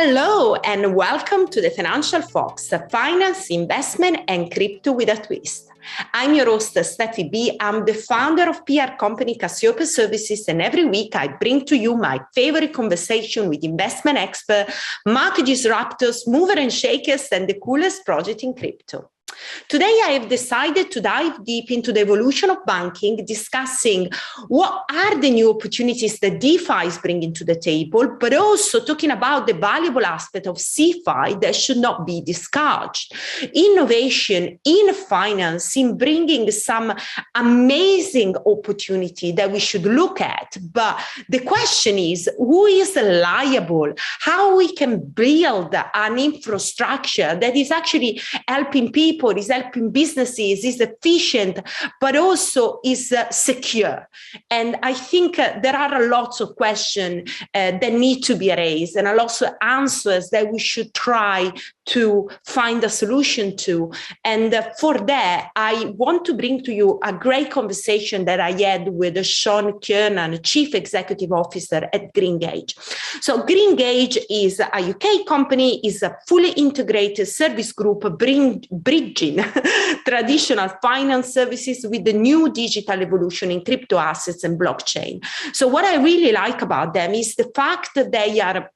Hello and welcome to the FinancialFox, finance, investment and crypto with a twist. I'm your host, Steffy B. I'm the founder of PR company Cassiope Services, and every week I bring to you my favorite conversation with investment experts, market disruptors, mover and shakers, and the coolest project in crypto. Today, I have decided to dive deep into the evolution of banking, discussing what are the new opportunities that DeFi is bringing to the table, but also talking about the valuable aspect of CeFi that should not be discouraged. Innovation in finance, in bringing some amazing opportunity that we should look at. But the question is, who is liable? How we can build an infrastructure that is actually helping people, is helping businesses, is efficient, but also is secure. And I think there are lots of questions that need to be raised and lots of answers that we should try to find a solution to. And for that, I want to bring to you a great conversation that I had with Sean Kiernan, Chief Executive Officer at Greengage. So Greengage is a UK company, is a fully integrated service group bridging traditional finance services with the new digital evolution in crypto assets and blockchain. So what I really like about them is the fact that they are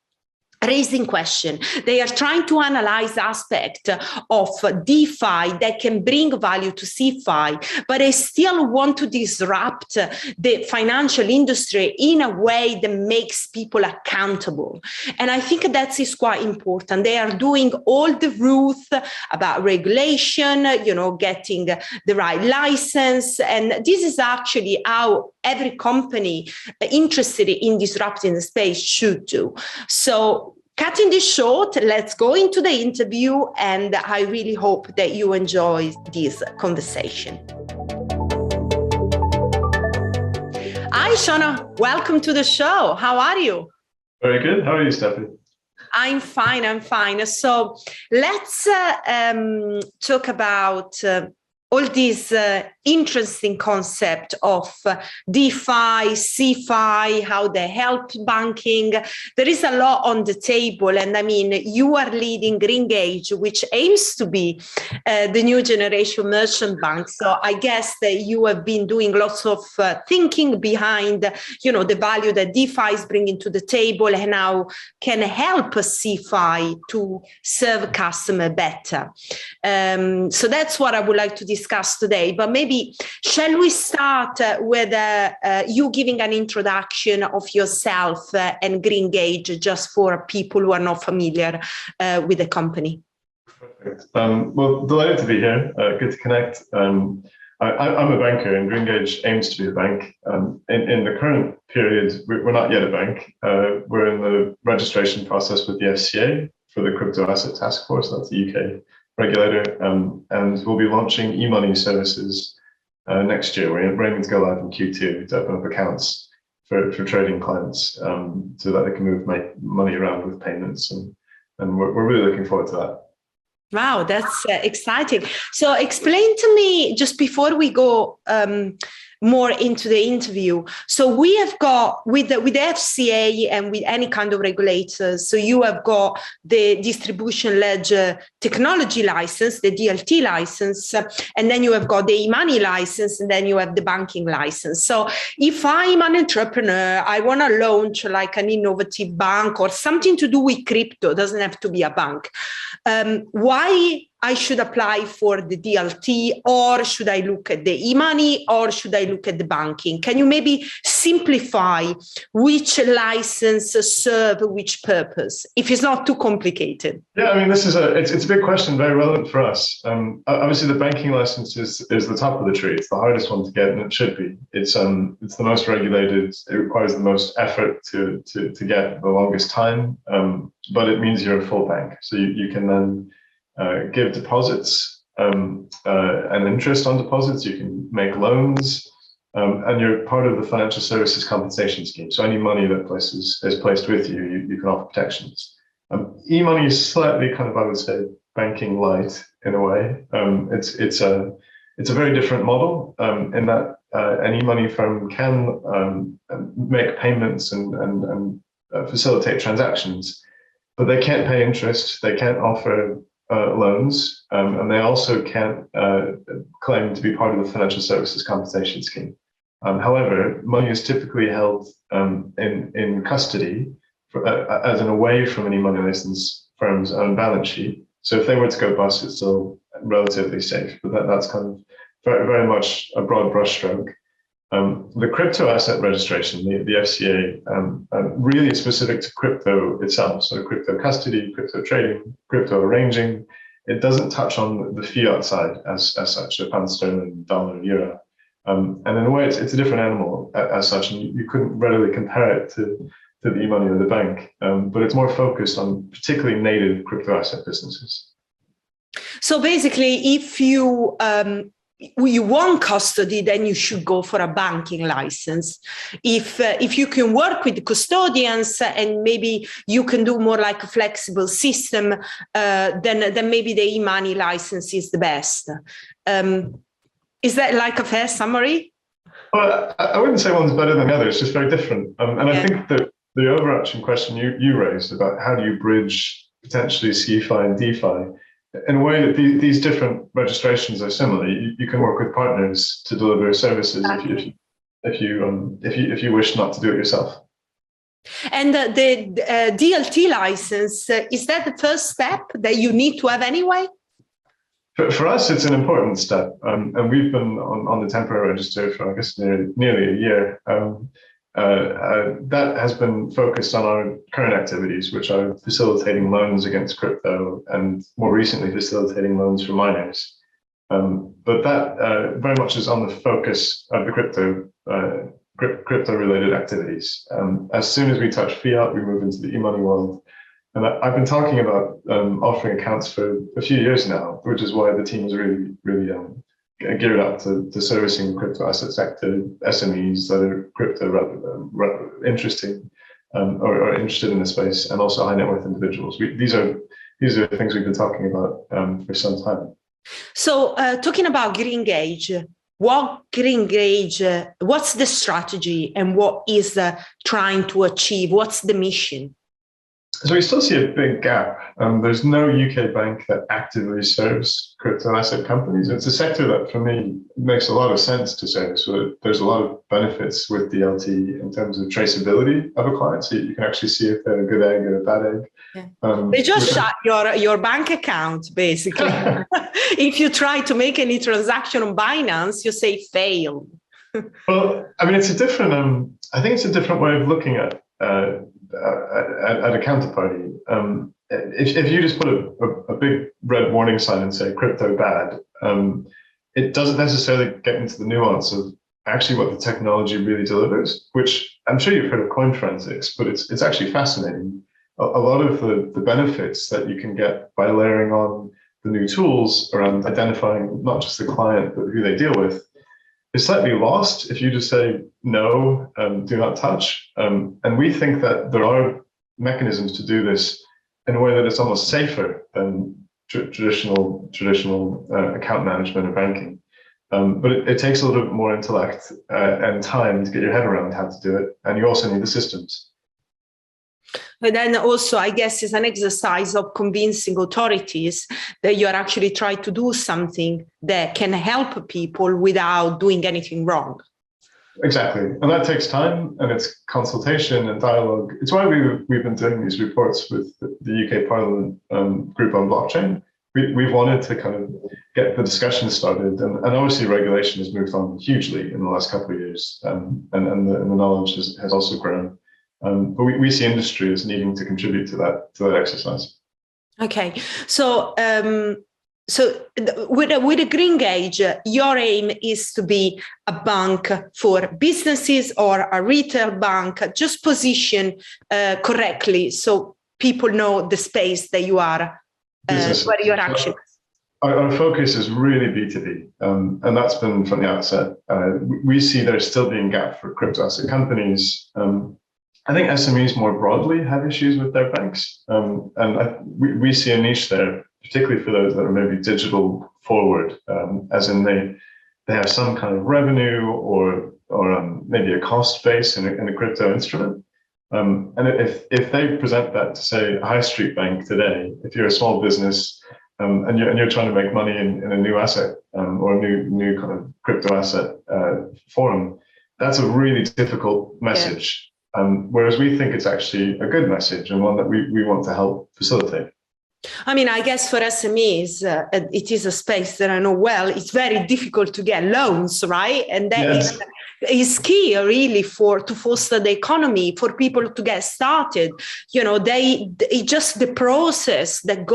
raising question. They are trying to analyze aspects of DeFi that can bring value to CeFi, but they still want to disrupt the financial industry in a way that makes people accountable. And I think that is quite important. They are doing all the rules about regulation, getting the right license. And this is actually how every company interested in disrupting the space should do. So cutting this short, let's go into the interview, and I really hope that you enjoy this conversation. Hi, Shauna. Welcome to the show. How are you? Very good. How are you, Steffy? I'm fine. So let's talk about all these interesting concept of DeFi, CeFi, how they help banking. There is a lot on the table. And I mean, you are leading Greengage, which aims to be the new generation merchant bank. So I guess that you have been doing lots of thinking behind, the value that DeFi is bringing to the table and how can help CeFi to serve customer better. So that's what I would like to discuss today. But maybe shall we start with you giving an introduction of yourself and Greengage, just for people who are not familiar with the company? Perfect. Well, delighted to be here. Good to connect. I'm a banker, and Greengage aims to be a bank. In the current period, we're not yet a bank. We're in the registration process with the FCA for the Crypto Asset Task Force. That's the UK regulator, and we'll be launching e-money services next year. We're aiming to go live in Q2 to open up accounts for trading clients so that they can make money around with payments, and we're really looking forward to that. Wow, that's exciting. So explain to me, just before we go more into the interview. So we have got with the FCA and with any kind of regulators. So you have got the distribution ledger technology license, the DLT license, and then you have got the e-money license, and then you have the banking license. So if I'm an entrepreneur, I want to launch like an innovative bank or something to do with crypto, doesn't have to be a bank. Why I should apply for the DLT, or should I look at the e-money, or should I look at the banking? Can you maybe simplify which license serve which purpose, if it's not too complicated? Yeah, I mean, this is it's a big question, very relevant for us. Obviously, the banking license is the top of the tree. It's the hardest one to get, and it should be. It's the most regulated. It requires the most effort to get the longest time, but it means you're a full bank, so you can then give deposits and interest on deposits. You can make loans, and you're part of the financial services compensation scheme. So any money that is placed with you, you can offer protections. E-money is slightly kind of, I would say, banking light in a way. It's a very different model in that an e-money firm can make payments and facilitate transactions but they can't pay interest, they can't offer loans, and they also can't claim to be part of the financial services compensation scheme. However, money is typically held in custody as an away from any money license firm's own balance sheet. So if they were to go bust, it's still relatively safe. But that's kind of very much a broad brushstroke. The crypto asset registration, the FCA, really is specific to crypto itself. So crypto custody, crypto trading, crypto arranging. It doesn't touch on the fiat side as such, the pound sterling, dollar, euro. And in a way, it's a different animal as such, and you couldn't readily compare it to the e-money of the bank. But it's more focused on particularly native crypto asset businesses. So basically, if you want custody, then you should go for a banking license. If you can work with the custodians and maybe you can do more like a flexible system, then maybe the e-money license is the best. Is that like a fair summary? Well, I wouldn't say one's better than the other. It's just very different. And I think that the overarching question you raised about how do you bridge potentially CeFi and DeFi, in a way that these different registrations are similar. You can work with partners to deliver services if you wish not to do it yourself. And the DLT license, is that the first step that you need to have anyway? For us, it's an important step, and we've been on the temporary register for, I guess, nearly a year. That has been focused on our current activities, which are facilitating loans against crypto and more recently facilitating loans for miners. But that very much is on the focus of the crypto-related activities. As soon as we touch fiat, we move into the e-money world. And I've been talking about offering accounts for a few years now, which is why the team is really geared up to servicing the crypto asset sector, SMEs that are crypto interesting or interested in the space, and also high net worth individuals. These are things we've been talking about for some time. So talking about Greengage, what's the strategy and what is trying to achieve? What's the mission? So we still see a big gap. There's no UK bank that actively serves crypto asset companies. It's a sector that, for me, makes a lot of sense to service. So there's a lot of benefits with DLT in terms of traceability of a client. So you can actually see if they're a good egg or a bad egg. Yeah. They just shut your bank account, basically. If you try to make any transaction on Binance, you say failed. Well, I mean, it's a different. I think it's a different way of looking at a counterparty. If you just put a big red warning sign and say crypto bad, it doesn't necessarily get into the nuance of actually what the technology really delivers, which I'm sure you've heard of coin forensics, but it's actually fascinating. A lot of the benefits that you can get by layering on the new tools around identifying not just the client, but who they deal with, is slightly lost if you just say no, do not touch. And we think that there are mechanisms to do this in a way that is almost safer than traditional account management or banking. But it takes a little bit more intellect and time to get your head around how to do it. And you also need the systems. But then also, I guess, it's an exercise of convincing authorities that you're actually trying to do something that can help people without doing anything wrong. Exactly. And that takes time, and it's consultation and dialogue. It's why we've been doing these reports with the UK Parliament group on blockchain. We've wanted to kind of get the discussion started, and obviously regulation has moved on hugely in the last couple of years, and the knowledge has also grown. But we see industry as needing to contribute to that exercise. Okay, so with a Greengage, your aim is to be a bank for businesses or a retail bank, just position correctly so people know the space that you are, where your action is. Our focus is really B2B, and that's been from the outset. We see there's still being gap for crypto asset companies. I think SMEs more broadly have issues with their banks, and we see a niche there, particularly for those that are maybe digital forward, as in they have some kind of revenue or maybe a cost base in a crypto instrument, And if they present that to, say, a high street bank today, if you're a small business and you're trying to make money in a new asset or a new kind of crypto asset forum, that's a really difficult message. Whereas we think it's actually a good message and one that we want to help facilitate. I mean, I guess for SMEs, it is a space that I know well. It's very difficult to get loans, right? And that is key, really, to foster the economy, for people to get started. You know, it's just the process that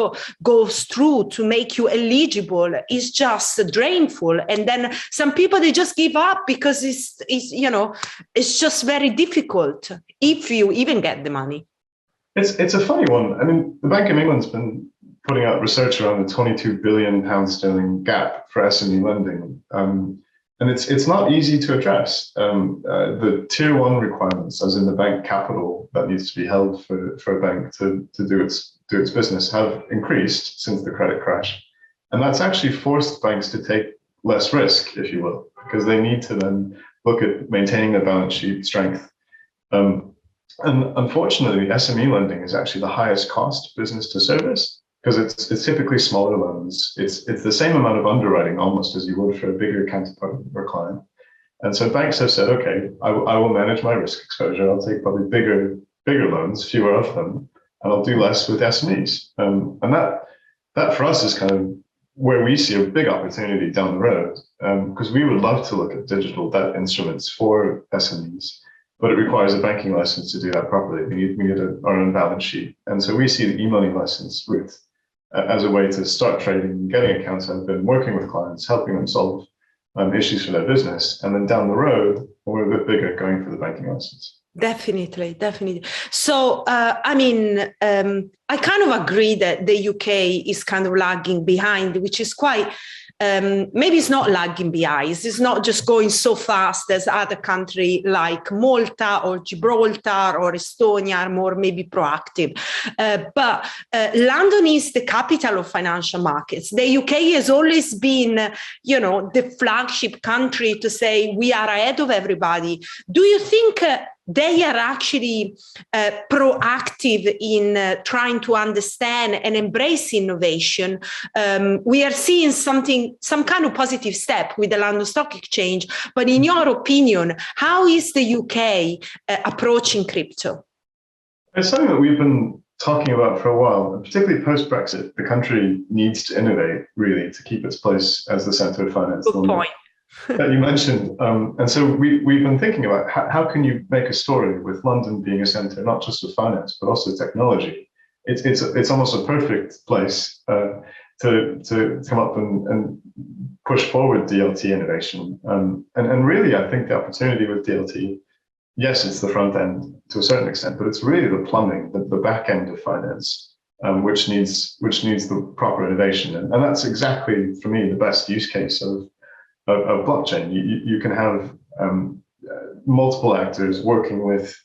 goes through to make you eligible is just drainful. And then some people, they just give up because it's just very difficult if you even get the money. It's a funny one. I mean, the Bank of England's been putting out research around the £22 billion gap for SME lending. And it's not easy to address. The tier 1 requirements, as in the bank capital that needs to be held for a bank to do its business, have increased since the credit crash. And that's actually forced banks to take less risk, if you will, because they need to then look at maintaining their balance sheet strength. And unfortunately, SME lending is actually the highest cost business to service, because it's typically smaller loans. It's the same amount of underwriting almost as you would for a bigger counterparty or client. And so banks have said, okay, I will manage my risk exposure. I'll take probably bigger loans, fewer of them, and I'll do less with SMEs. And that for us is kind of where we see a big opportunity down the road, because we would love to look at digital debt instruments for SMEs. But it requires a banking license to do that properly. We need our own balance sheet. And so we see the e-money license route as a way to start trading, getting accounts open, working with clients, helping them solve issues for their business. And then down the road, when we're a bit bigger, going for the banking license. Definitely. So, I kind of agree that the UK is kind of lagging behind, which is quite... maybe it's not lagging behind. It's not just going so fast as other countries like Malta or Gibraltar or Estonia are more maybe proactive. But London is the capital of financial markets. The UK has always been, the flagship country to say we are ahead of everybody. Do you think they are actually proactive in trying to understand and embrace innovation? We are seeing some kind of positive step with the London Stock Exchange. But in your opinion, how is the UK approaching crypto? It's something that we've been talking about for a while, and particularly post-Brexit. The country needs to innovate, really, to keep its place as the centre of finance. Good point. That you mentioned. And so we've been thinking about how can you make a story with London being a centre, not just of finance, but also technology. It's almost a perfect place to come up and push forward DLT innovation. And really, I think the opportunity with DLT, yes, it's the front end to a certain extent, but it's really the plumbing, the back end of finance, which needs the proper innovation. And that's exactly, for me, the best use case of blockchain. You can have multiple actors working with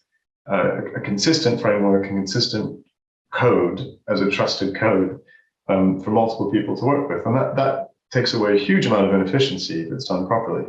a consistent framework and consistent code as a trusted code for multiple people to work with. And that takes away a huge amount of inefficiency if it's done properly.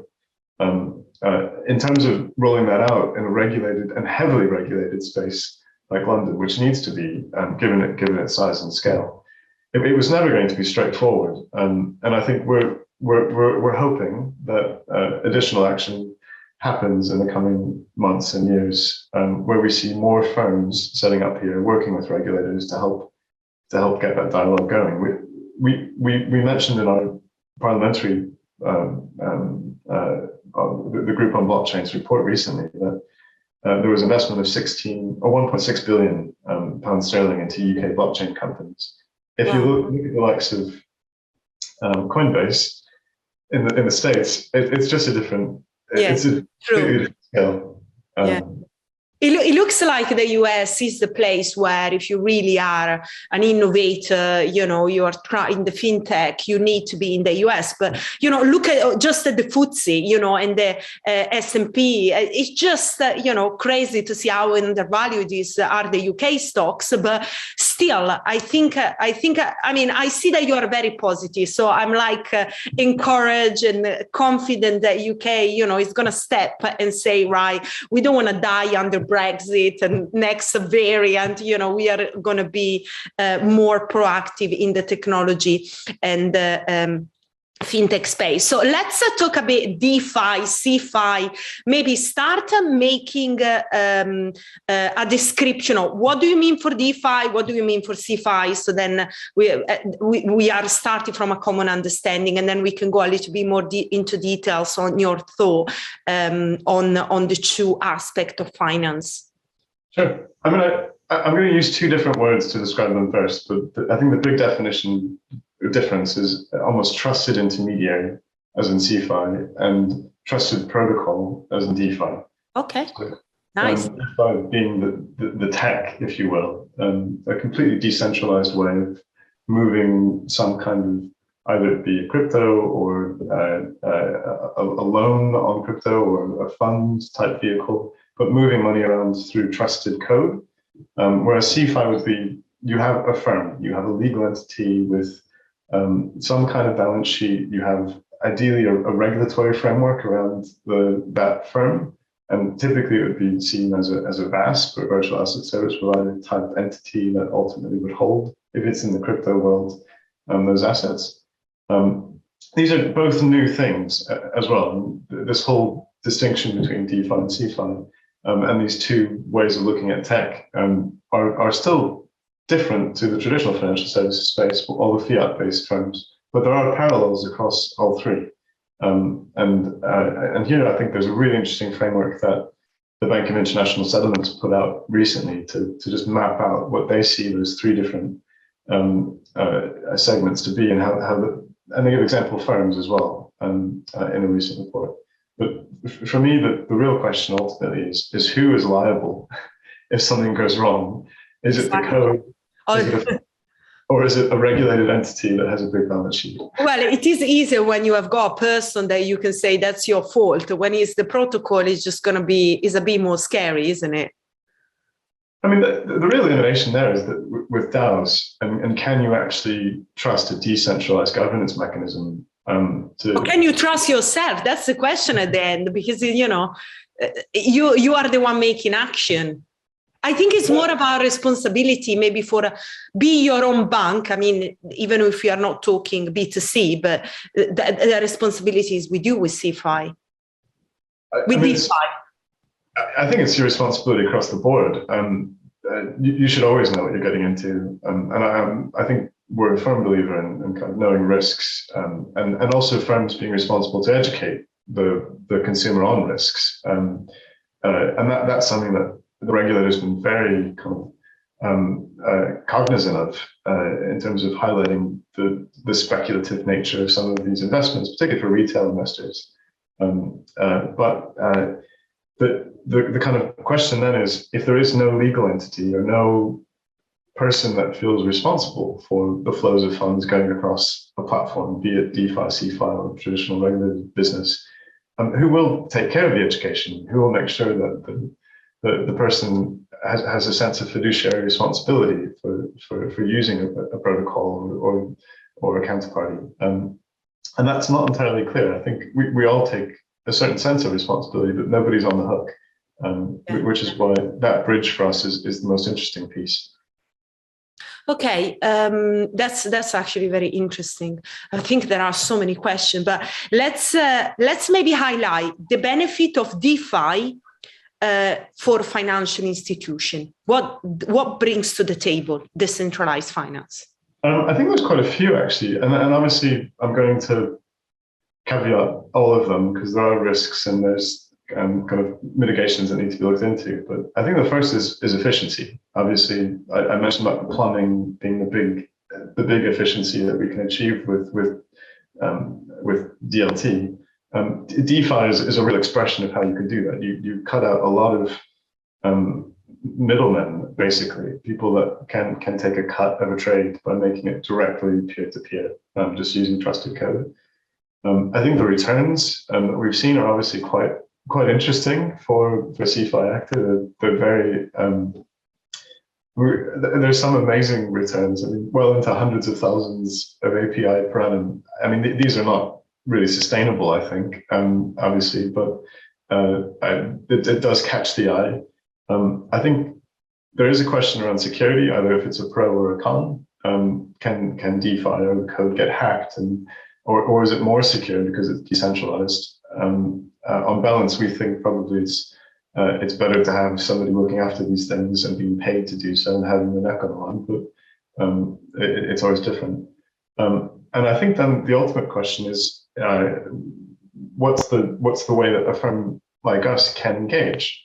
In terms of rolling that out in a regulated and heavily regulated space like London, which needs to be, given its size and scale, it was never going to be straightforward. And I think we're hoping that additional action happens in the coming months and years, where we see more firms setting up here, working with regulators to help get that dialogue going. We mentioned in our parliamentary the group on blockchains report recently that there was investment of 1.6 billion pounds sterling into UK blockchain companies. If you look at the likes of Coinbase in the States, it's just a different. It's a different scale. It looks like the US is the place where if you really are an innovator, you are trying the fintech, you need to be in the US. But, look at just at the FTSE, and the S&P. It's just, crazy to see how undervalued are the UK stocks. But still, I see that you are very positive. So I'm encouraged and confident that UK, is going to step and say, right, we don't want to die under Brexit and next variant, we are going to be more proactive in the technology and fintech space. So let's talk a bit DeFi, CeFi, maybe start making a description of what do you mean for DeFi, what do you mean for CeFi, so then we are starting from a common understanding, and then we can go a little bit more into details on your thought on the two aspects of finance. Sure. I'm going to use two different words to describe them first, but I think the big difference is almost trusted intermediary, as in CeFi, and trusted protocol, as in DeFi. Okay, so, nice. DeFi being the tech, if you will, a completely decentralized way of moving some kind of, either it be a crypto or a loan on crypto or a fund type vehicle, but moving money around through trusted code. Whereas CeFi would be, you have a firm, you have a legal entity with some kind of balance sheet, you have ideally a regulatory framework around that firm, and typically it would be seen as a VASP, or virtual asset service provider type entity that ultimately would hold, if it's in the crypto world, those assets. These are both new things as well. This whole distinction between DeFi and CeFi and these two ways of looking at tech are still different to the traditional financial services space, all the fiat-based firms, but there are parallels across all three. And here I think there's a really interesting framework that the Bank of International Settlements put out recently to just map out what they see those three different segments to be, and and they give example firms as well in a recent report. But for me, the real question ultimately is who is liable if something goes wrong? Is it the code? Or is it a regulated entity that has a big balance sheet? Well, it is easier when you have got a person that you can say that's your fault. When it's the protocol, it's just going to be a bit more scary, isn't it? I mean, the real innovation there is that with DAOs, and can you actually trust a decentralized governance mechanism? Or can you trust yourself? That's the question at the end, because you are the one making action. I think it's more about responsibility, maybe be your own bank. I mean, even if we are not talking B2C, but the responsibility is with you with CeFi. DeFi. I think it's your responsibility across the board. You should always know what you're getting into. And I think we're a firm believer in kind of knowing risks and also firms being responsible to educate the consumer on risks. And that's something that the regulator's been very kind of cognizant of in terms of highlighting the speculative nature of some of these investments, particularly for retail investors. But the kind of question then is, if there is no legal entity or no person that feels responsible for the flows of funds going across a platform, be it DeFi, CeFi, or traditional regulated business, who will take care of the education? Who will make sure that the person has a sense of fiduciary responsibility for using a protocol or a counterparty? And that's not entirely clear. I think we all take a certain sense of responsibility, but nobody's on the hook, which is why that bridge for us is the most interesting piece. Okay, that's actually very interesting. I think there are so many questions, but let's maybe highlight the benefit of DeFi for financial institution. What brings to the table decentralized finance? I think there's quite a few actually, and obviously I'm going to caveat all of them because there are risks and there's kind of mitigations that need to be looked into. But I think the first is efficiency. Obviously, I mentioned about plumbing being the big efficiency that we can achieve with DLT. DeFi is a real expression of how you could do that. You cut out a lot of middlemen, basically, people that can take a cut of a trade by making it directly peer-to-peer, just using trusted code. I think the returns that we've seen are obviously quite interesting for CeFi active. They're very there's some amazing returns. I mean, well into hundreds of thousands of API per annum. I mean, these are not really sustainable, I think, obviously, but it does catch the eye. I think there is a question around security, either if it's a pro or a con. Can DeFi or the code get hacked, or is it more secure because it's decentralized? On balance, we think probably it's better to have somebody looking after these things and being paid to do so and having the neck on the line, but it's always different. And I think then the ultimate question is, what's the way that a firm like us can engage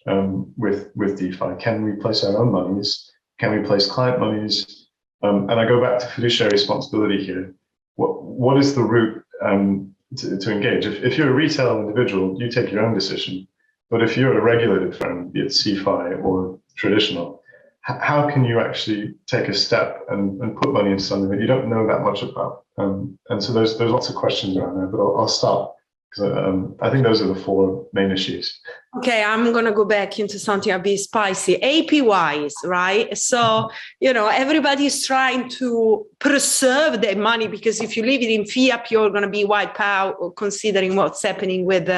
with DeFi? Can we place our own monies? Can we place client monies? And I go back to fiduciary responsibility here. What is the route to engage? If you're a retail individual, you take your own decision. But if you're a regulated firm, be it CeFi or traditional, how can you actually take a step and put money into something that you don't know that much about? And so there's lots of questions around there, but I'll stop, because I think those are the four main issues. Okay, I'm going to go back into something a bit spicy. APYs, right? So, everybody is trying to preserve their money, because if you leave it in fiat, you're going to be wiped out, considering what's happening with,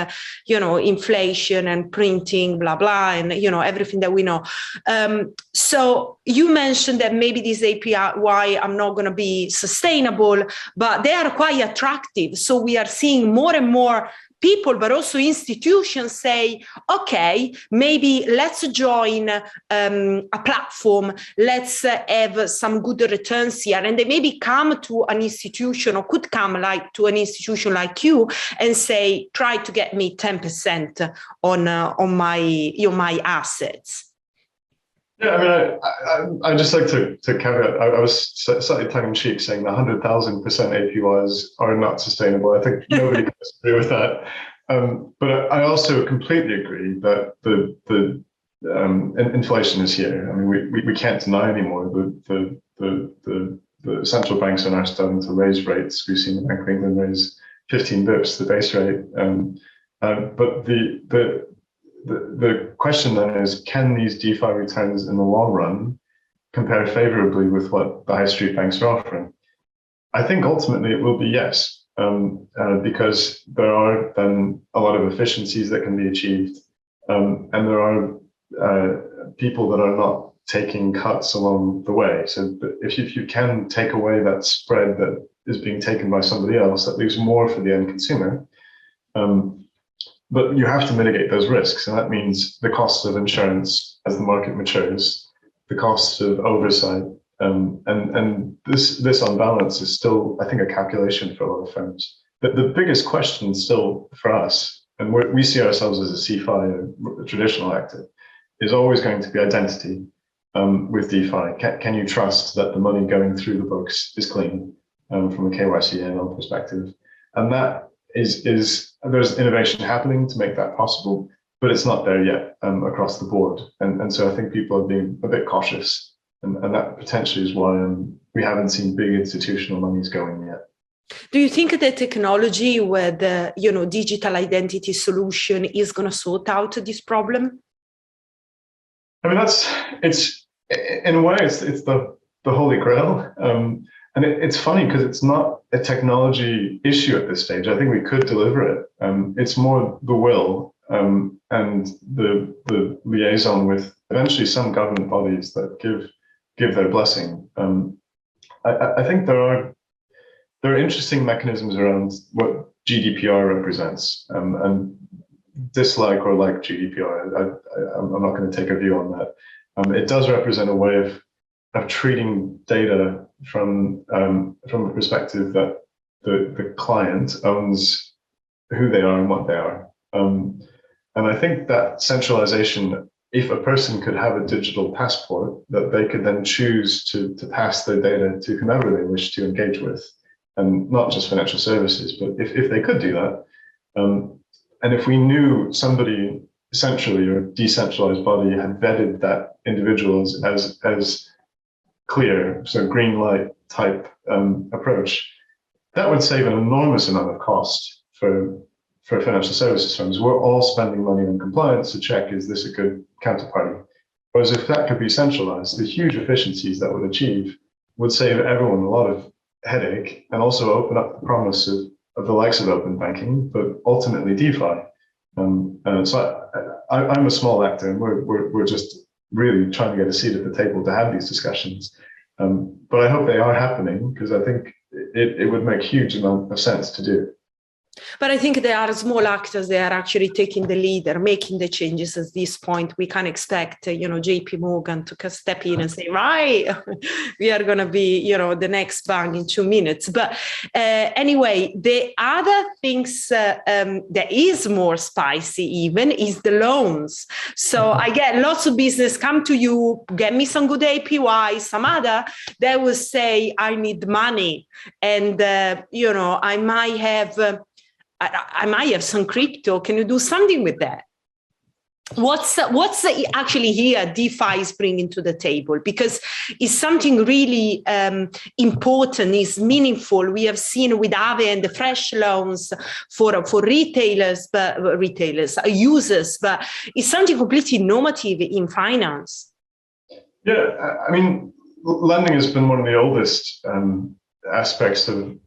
inflation and printing, blah, blah, and, everything that we know. So you mentioned that maybe these APY are not going to be sustainable, but they are quite attractive. So we are seeing more and more people, but also institutions say, okay, maybe let's join a platform, let's have some good returns here. And they maybe come to an institution, or could come to an institution like you and say, try to get me 10% on my assets. Yeah, I just like to caveat. I was slightly tongue-in-cheek saying that 100,000% APYs are not sustainable. I think nobody can disagree with that. But I also completely agree that the inflation is here. I mean, we can't deny anymore the central banks are now starting to raise rates. We've seen the Bank of England raise 15 bips, the base rate. But the question then is, can these DeFi returns in the long run compare favorably with what the high street banks are offering? I think ultimately it will be yes, because there are then a lot of efficiencies that can be achieved, and there are people that are not taking cuts along the way. So if you can take away that spread that is being taken by somebody else, that leaves more for the end consumer. But you have to mitigate those risks, and that means the cost of insurance as the market matures, the cost of oversight, and this on balance is still, I think, a calculation for a lot of firms. But the biggest question still for us, and we see ourselves as a CeFi, a traditional actor, is always going to be identity with DeFi. Can you trust that the money going through the books is clean from a KYC AML perspective? And that is there's innovation happening to make that possible, but it's not there yet across the board. And so I think people are being a bit cautious, and that potentially is why we haven't seen big institutional monies going yet. Do you think that technology with digital identity solution is going to sort out this problem? I mean, it's in a way it's the holy grail. And it's funny because it's not a technology issue at this stage. I think we could deliver it. It's more the will and the liaison with eventually some government bodies that give their blessing. I think there are interesting mechanisms around what GDPR represents, and dislike or like GDPR. I'm not going to take a view on that. It does represent a way of treating data from a perspective that the client owns who they are and what they are. And I think that centralization, if a person could have a digital passport that they could then choose to pass their data to whomever they wish to engage with, and not just financial services, but if they could do that, and if we knew somebody centrally or decentralized body had vetted that individual as clear, so green light type approach, that would save an enormous amount of cost for financial services firms. We're all spending money on compliance to check, is this a good counterparty? Whereas if that could be centralized, the huge efficiencies that would achieve would save everyone a lot of headache, and also open up the promise of the likes of open banking, but ultimately DeFi. So I'm a small actor, and we're just really trying to get a seat at the table to have these discussions. But I hope they are happening, because I think it would make huge amount of sense to do. But I think there are small actors that are actually taking the lead, they're making the changes at this point. We can't expect, JP Morgan to step in and say, right, we are going to be, the next bank in 2 minutes. But anyway, the other things that is more spicy even is the loans. So I get lots of business come to you, get me some good APYs, some other, they will say, I need money. And, I might have... I might have some crypto. Can you do something with that? What's actually here DeFi is bringing to the table? Because it's something really important, is meaningful. We have seen with Aave and the fresh loans for retailers, users, but it's something completely innovative in finance. Yeah, I mean, lending has been one of the oldest aspects of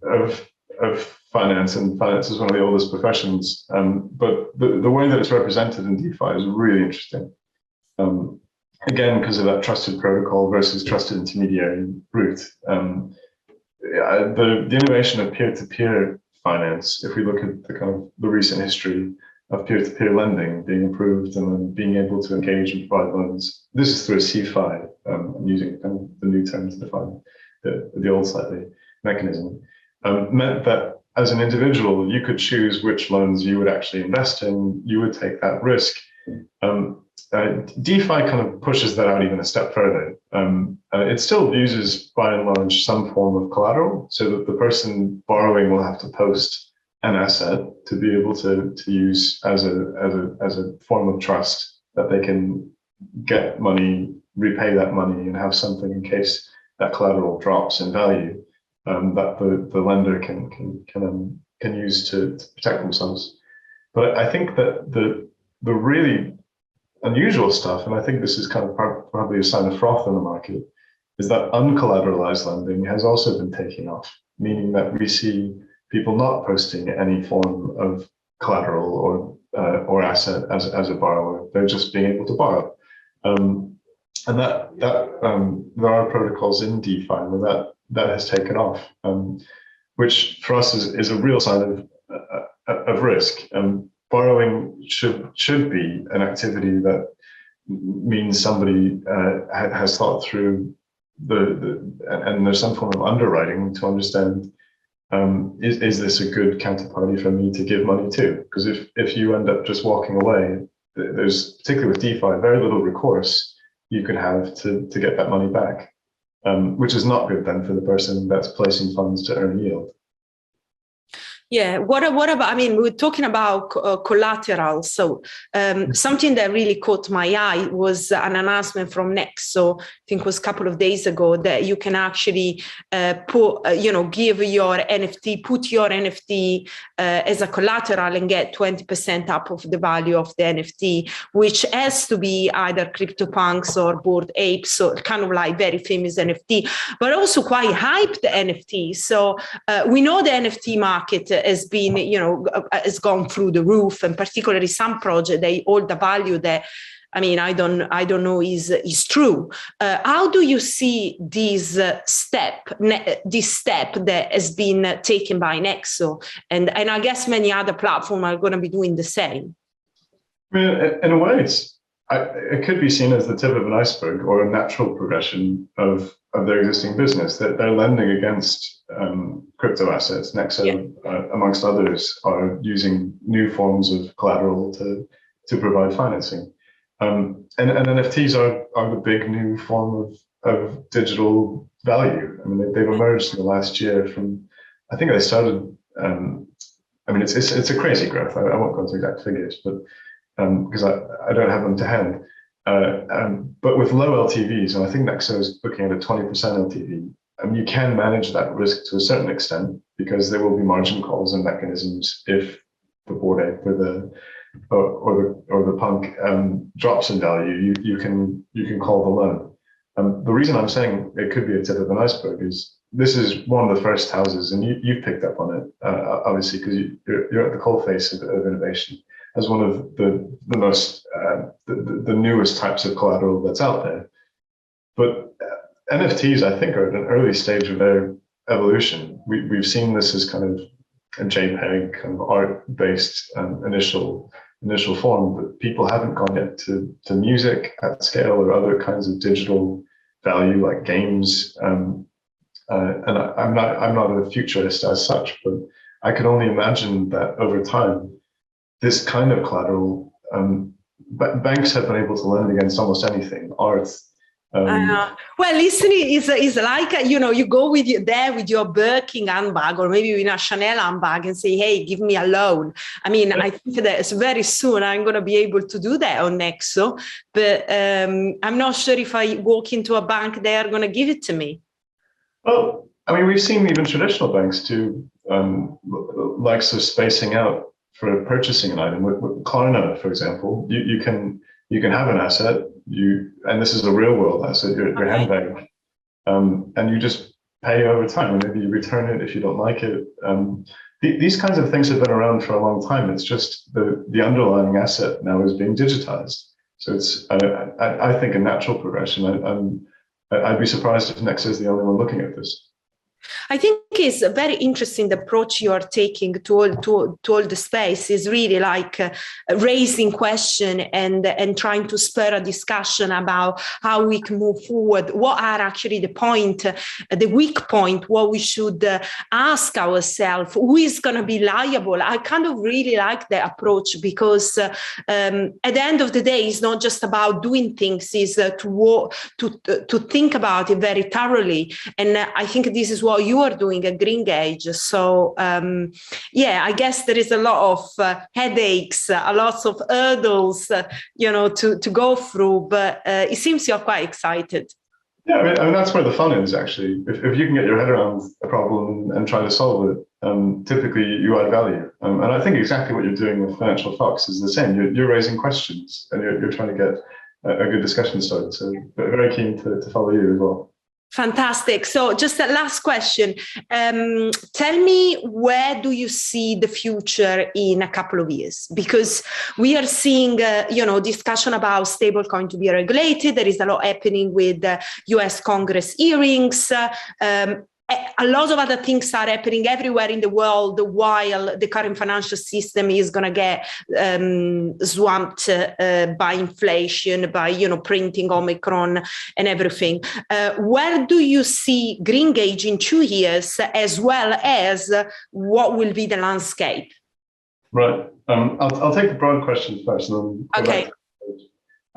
finance, and finance is one of the oldest professions. But the way that it's represented in DeFi is really interesting. Again, because of that trusted protocol versus trusted intermediary route. The innovation of peer-to-peer finance, if we look at the recent history of peer-to-peer lending being improved and then being able to engage and provide loans, this is through a CeFi. I'm using the new term to define the old slightly mechanism. Meant that as an individual, you could choose which loans you would actually invest in. You would take that risk. DeFi kind of pushes that out even a step further. It still uses, by and large, some form of collateral, so that the person borrowing will have to post an asset to be able to use as a form of trust that they can get money, repay that money, and have something in case that collateral drops in value. That the lender can use to protect themselves. But I think that the really unusual stuff, and I think this is kind of probably a sign of froth in the market, is that uncollateralized lending has also been taking off, meaning that we see people not posting any form of collateral or asset as a borrower. They're just being able to borrow. And that there are protocols in DeFi where that has taken off, which for us is a real sign of risk. Borrowing should be an activity that means somebody has thought through and there's some form of underwriting to understand, is this a good counterparty for me to give money to? Because if you end up just walking away, there's, particularly with DeFi, very little recourse you could have to get that money back. Which is not good then for the person that's placing funds to earn yield. Yeah, what about, I mean, we're talking about collateral. So something that really caught my eye was an announcement from Nexo, I think it was a couple of days ago, that you can actually give your NFT, put your NFT as a collateral and get 20% up of the value of the NFT, which has to be either CryptoPunks or Bored Apes, so kind of like very famous NFT, but also quite hyped NFT. So we know the NFT market has been, has gone through the roof, and particularly some projects, they hold the value that, I mean, I don't know is true. How do you see this step that has been taken by Nexo, and I guess many other platforms are going to be doing the same? I mean, in a way, it could be seen as the tip of an iceberg or a natural progression of their existing business, that they're lending against crypto assets. Nexo, amongst others, are using new forms of collateral to provide financing. And NFTs are the big new form of digital value. I mean, they've emerged in the last year from, I think they started, I mean, it's a crazy growth. I won't go into exact figures, but because I don't have them to hand. But with low LTVs, and I think Nexo is looking at a 20% LTV, you can manage that risk to a certain extent, because there will be margin calls and mechanisms if the Bored Ape or the punk drops in value. You can call the loan. The reason I'm saying it could be a tip of an iceberg is this is one of the first houses, and you've picked up on it, obviously, because you're at the coalface of innovation. as one of the most the newest types of collateral that's out there. But NFTs, I think, are at an early stage of their evolution. We've seen this as kind of a JPEG kind of art-based initial form, but people haven't gone yet to music at scale or other kinds of digital value like games. And I'm not a futurist as such, but I can only imagine that over time, this kind of collateral, banks have been able to lend against almost anything, art. Well, listening is like, you go with your Birkin handbag or maybe in a Chanel handbag and say, hey, give me a loan. I mean, I think that very soon I'm going to be able to do that on Nexo, but I'm not sure if I walk into a bank, they are going to give it to me. Well, I mean, we've seen even traditional banks do likes of spacing out for purchasing an item. With Klarna, for example, you can have an asset, and this is a real world asset, your handbag, and you just pay over time, and maybe you return it if you don't like it. These kinds of things have been around for a long time. It's just the underlying asset now is being digitized. So it's I think a natural progression. I'd be surprised if Nexo is the only one looking at this. I think it's a very interesting approach you are taking to all the space is really like raising question and trying to spur a discussion about how we can move forward. What are actually the weak point, what we should ask ourselves, who is going to be liable? I kind of really like the approach because at the end of the day, it's not just about doing things, it's to think about it very thoroughly. And I think this is what you are doing at Greengage. So I guess there is a lot of headaches, a lot of hurdles, to go through, but it seems you're quite excited. Yeah, I mean that's where the fun is actually. If you can get your head around a problem and try to solve it, typically you add value. And I think exactly what you're doing with FinancialFox is the same. You're raising questions and you're trying to get a good discussion started. So very keen to follow you as well. Fantastic. So just a last question. Tell me, where do you see the future in a couple of years? Because we are seeing, discussion about stablecoin to be regulated. There is a lot happening with US Congress hearings. A lot of other things are happening everywhere in the world while the current financial system is going to get swamped by inflation, by, printing Omicron and everything. Where do you see Greengage in 2 years, as well as what will be the landscape? Right. I'll take the broad question first. And then okay.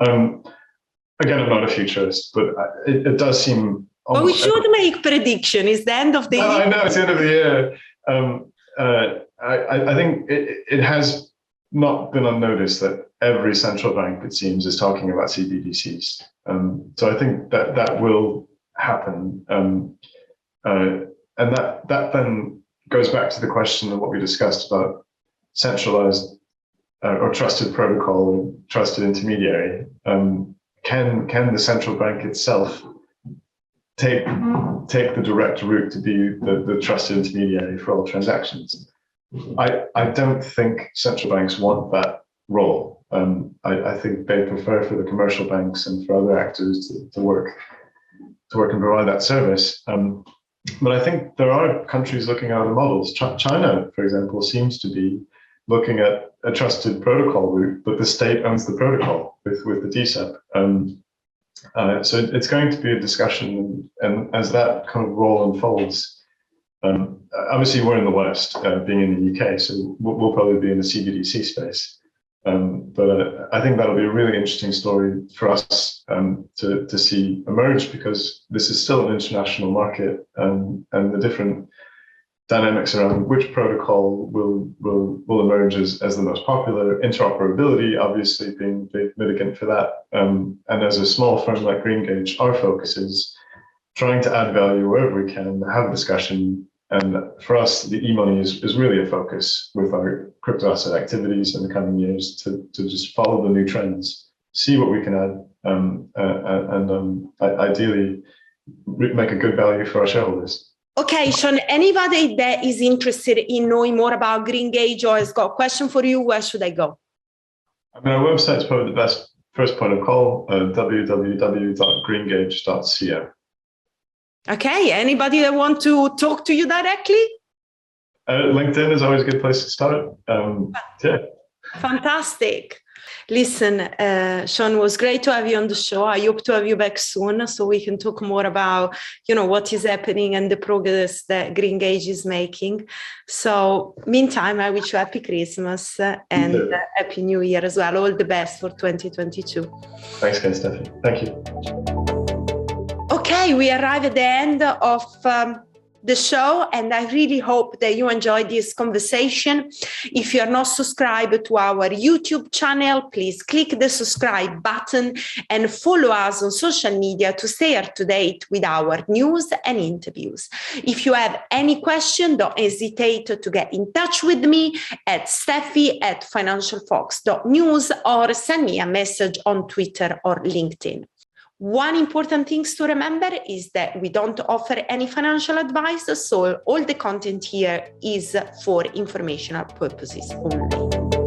Again, I'm not a futurist, but it does seem... But we should make prediction. It's the end of the year. I know, it's the end of the year. I think it has not been unnoticed that every central bank, it seems, is talking about CBDCs. So I think that will happen. And that then goes back to the question of what we discussed about centralized or trusted protocol or trusted intermediary. Can the central bank itself take the direct route to be the trusted intermediary for all transactions? I don't think central banks want that role. I think they prefer for the commercial banks and for other actors to work and provide that service. But I think there are countries looking at other models. China, for example, seems to be looking at a trusted protocol route, but the state owns the protocol with the DCEP. So it's going to be a discussion, and as that kind of role unfolds, obviously we're in the West, being in the UK, so we'll probably be in the CBDC space. But I think that'll be a really interesting story for us to see emerge, because this is still an international market, and the different dynamics around which protocol will emerge as the most popular. Interoperability obviously being a big mitigant for that. And as a small firm like Greengage, our focus is trying to add value wherever we can, have a discussion. And for us, the e-money is really a focus with our crypto asset activities in the coming years to just follow the new trends, see what we can add, and ideally make a good value for our shareholders. Okay, Sean, anybody that is interested in knowing more about Greengage or has got a question for you, where should I go? I mean, our website's probably the best first point of call, www.greengage.co. Okay, anybody that want to talk to you directly? LinkedIn is always a good place to start. Yeah. Fantastic. Listen, Sean, it was great to have you on the show. I hope to have you back soon so we can talk more about, what is happening and the progress that Greengage is making. So meantime, I wish you happy Christmas and happy New Year as well. All the best for 2022. Thanks again, Steffy. Thank you. Okay, we arrive at the end of the show, and I really hope that you enjoyed this conversation. If you are not subscribed to our YouTube channel, please click the subscribe button and follow us on social media to stay up to date with our news and interviews. If you have any question, don't hesitate to get in touch with me at Steffy@financialfox.news or send me a message on Twitter or LinkedIn. One important thing to remember is that we don't offer any financial advice, so all the content here is for informational purposes only.